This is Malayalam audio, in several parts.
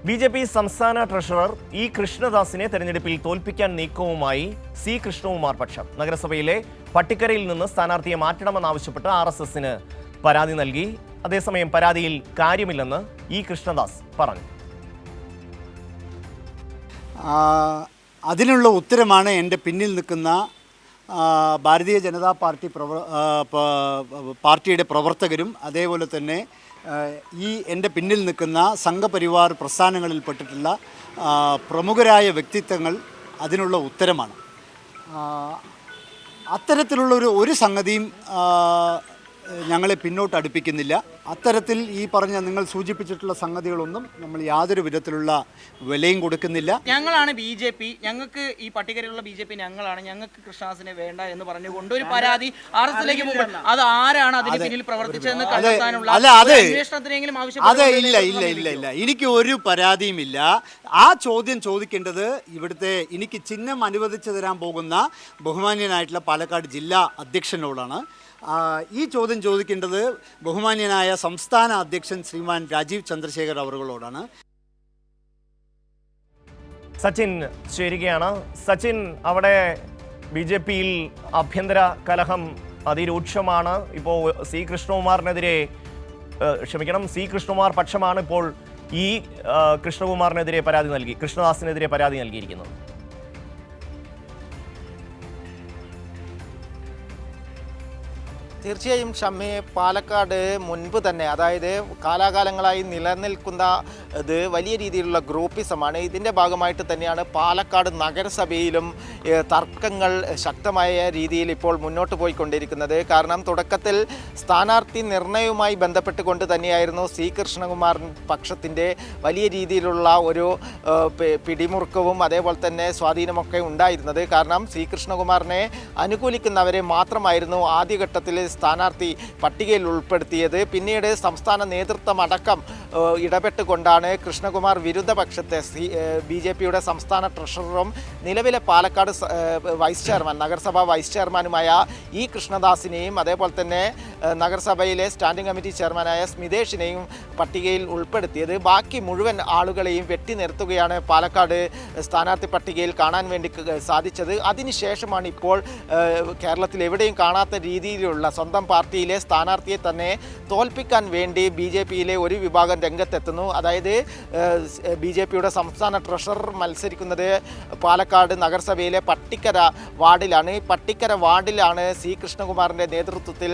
ബി.ജെ.പി. സംസ്ഥാന ട്രഷറർ ഇ. കൃഷ്ണദാസിനെ തെരഞ്ഞെടുപ്പിൽ തോൽപ്പിക്കാൻ നീക്കവുമായി സി. കൃഷ്ണകുമാർ പക്ഷം. നഗരസഭയിലെ പട്ടിക്കരയിൽ നിന്ന് സ്ഥാനാർത്ഥിയെ മാറ്റണമെന്നാവശ്യപ്പെട്ട് RSSന് പരാതി നൽകി. അതേസമയം പരാതിയിൽ കാര്യമില്ലെന്ന് ഇ. കൃഷ്ണദാസ് പറഞ്ഞു. അതിനുള്ള ഉത്തരമാണ് എൻ്റെ പിന്നിൽ നിൽക്കുന്ന ഭാരതീയ ജനതാ പാർട്ടിയുടെ പ്രവർത്തകരും അതേപോലെ തന്നെ എൻ്റെ പിന്നിൽ നിൽക്കുന്ന സംഘപരിവാർ പ്രസ്ഥാനങ്ങളിൽപ്പെട്ടിട്ടുള്ള പ്രമുഖരായ വ്യക്തിത്വങ്ങൾ അതിനുള്ള ഉത്തരമാണ്. അത്തരത്തിലുള്ള ഒരു സംഗതിയും ഞങ്ങളെ പിന്നോട്ട് അടുപ്പിക്കുന്നില്ല. അത്തരത്തിൽ ഈ പറഞ്ഞ നിങ്ങൾ സൂചിപ്പിച്ചിട്ടുള്ള സംഗതികളൊന്നും നമ്മൾ യാതൊരു വിധത്തിലുള്ള വിലയും കൊടുക്കുന്നില്ല. ഞങ്ങളാണ് ബി.ജെ.പി. ഞങ്ങൾക്ക് ഈ പട്ടികയിലുള്ള ബി.ജെ.പി. ഞങ്ങളാണ്, ഞങ്ങൾക്ക് കൃഷ്ണദാസിനെ വേണ്ട എന്ന് പറഞ്ഞുകൊണ്ട് ഒരു പരാതി RSSലേക്ക് പോകും. അത് ആരാണ് അതിന് പിന്നിൽ പ്രവർത്തിച്ചതെന്ന് കണ്ടെത്താനുള്ള അന്വേഷണത്തിനെങ്കിലും ഇല്ല. എനിക്ക് ഒരു പരാതിയുമില്ല. ആ ചോദ്യം ചോദിക്കേണ്ടത് ഇവിടുത്തെ എനിക്ക് ചിഹ്നം അനുവദിച്ചു തരാൻ പോകുന്ന ബഹുമാന്യനായിട്ടുള്ള പാലക്കാട് ജില്ലാ അധ്യക്ഷനോടാണ്. ഈ ചോദ്യം ചോദിക്കേണ്ടത് ബഹുമാന്യനായ സംസ്ഥാന അധ്യക്ഷൻ ശ്രീമാൻ രാജീവ് ചന്ദ്രശേഖർ അവറുകളോടാണ്. സച്ചിൻ ചേരുകയാണ്. സച്ചിൻ, അവിടെ ബി.ജെ.പിയിൽ ആഭ്യന്തര കലഹം അതിരൂക്ഷമാണ്. ഇപ്പോൾ സി. കൃഷ്ണകുമാർ പക്ഷമാണ് ഇപ്പോൾ ഈ കൃഷ്ണകുമാറിനെതിരെ കൃഷ്ണദാസിനെതിരെ പരാതി നൽകിയിരിക്കുന്നത്. തീർച്ചയായും ഷമ്മി, പാലക്കാട് മുൻപ് തന്നെ, അതായത് കാലാകാലങ്ങളായി നിലനിൽക്കുന്ന ഇത് വലിയ രീതിയിലുള്ള ഗ്രൂപ്പിസമാണ്. ഇതിൻ്റെ ഭാഗമായിട്ട് തന്നെയാണ് പാലക്കാട് നഗരസഭയിലും തർക്കങ്ങൾ ശക്തമായ രീതിയിൽ ഇപ്പോൾ മുന്നോട്ട് പോയിക്കൊണ്ടിരിക്കുന്നത്. കാരണം തുടക്കത്തിൽ സ്ഥാനാർത്ഥി നിർണയവുമായി ബന്ധപ്പെട്ടുകൊണ്ട് തന്നെയായിരുന്നു സി. കൃഷ്ണകുമാർ പക്ഷത്തിൻ്റെ വലിയ രീതിയിലുള്ള ഒരു പിടിമുറുക്കവും അതേപോലെ തന്നെ സ്വാധീനമൊക്കെ ഉണ്ടായിരുന്നത്. കാരണം സി. കൃഷ്ണകുമാറിനെ അനുകൂലിക്കുന്നവരെ മാത്രമായിരുന്നു ആദ്യഘട്ടത്തിൽ സ്ഥാനാർത്ഥി പട്ടികയിൽ ഉൾപ്പെടുത്തിയത്. പിന്നീട് സംസ്ഥാന നേതൃത്വം അടക്കം ഇടപെട്ടുകൊണ്ടാണ് കൃഷ്ണകുമാർ വിരുദ്ധ പക്ഷത്തെ ബി.ജെ.പിയുടെ സംസ്ഥാന ട്രഷററും നിലവിലെ പാലക്കാട് നഗരസഭാ വൈസ് ചെയർമാനുമായ ഇ. കൃഷ്ണദാസിനെയും അതേപോലെ തന്നെ നഗരസഭയിലെ സ്റ്റാൻഡിംഗ് കമ്മിറ്റി ചെയർമാനായ സ്മിതേഷിനെയും പട്ടികയിൽ ഉൾപ്പെടുത്തിയത്. ബാക്കി മുഴുവൻ ആളുകളെയും വെട്ടി നിർത്തുകയാണ് പാലക്കാട് സ്ഥാനാർത്ഥി പട്ടികയിൽ കാണാൻ വേണ്ടി സാധിച്ചത്. അതിനുശേഷമാണ് ഇപ്പോൾ കേരളത്തിൽ എവിടെയും കാണാത്ത രീതിയിലുള്ള സ്വന്തം പാർട്ടിയിലെ സ്ഥാനാർത്ഥിയെ തന്നെ തോൽപ്പിക്കാൻ വേണ്ടി ബി.ജെ.പിയിലെ ഒരു വിഭാഗം രംഗത്തെത്തുന്നു. അതായത് ബി.ജെ.പിയുടെ സംസ്ഥാന ട്രഷറർ മത്സരിക്കുന്നത് പാലക്കാട് നഗരസഭയിലെ പട്ടിക്കര വാർഡിലാണ്. ഈ പട്ടിക്കര വാർഡിലാണ് സി. കൃഷ്ണകുമാറിൻ്റെ നേതൃത്വത്തിൽ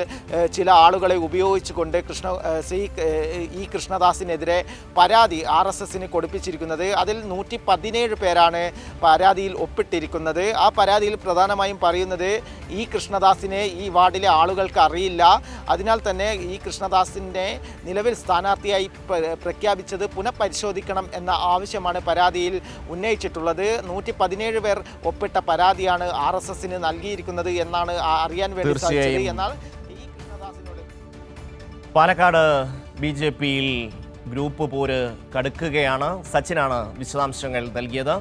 ചില ആളുകളെ ഉപയോഗിച്ചുകൊണ്ട് ഇ. കൃഷ്ണദാസിനെതിരെ പരാതി RSSന് കൊടുപ്പിച്ചിരിക്കുന്നത്. അതിൽ 117 പേരാണ് പരാതിയിൽ ഒപ്പിട്ടിരിക്കുന്നത്. ആ പരാതിയിൽ പ്രധാനമായും പറയുന്നത് ഇ. കൃഷ്ണദാസിനെ ഈ വാർഡിലെ ആളുകൾക്ക് അറിയില്ല. അതിനാൽ തന്നെ ഇ. കൃഷ്ണദാസിൻ്റെ നിലവിൽ സ്ഥാനാർത്ഥിയായി പ്രഖ്യാപിച്ചത് പുനഃപരിശോധിക്കണം എന്ന ആവശ്യമാണ് പരാതിയിൽ ഉന്നയിച്ചിട്ടുള്ളത്. 117 പേർ ഒപ്പിട്ട പരാതിയാണ് RSSന് നൽകിയിരിക്കുന്നത് എന്നാണ് അറിയാൻ വേണ്ടി സാധിച്ചത്. എന്നാൽ ഈ കൃഷ്ണദാസിനോട് പാലക്കാട് ബി.ജെ.പിയിൽ ഗ്രൂപ്പ് പോര് കടുക്കുകയാണ്. സച്ചിനാണ് വിശദാംശങ്ങൾ നൽകിയത്.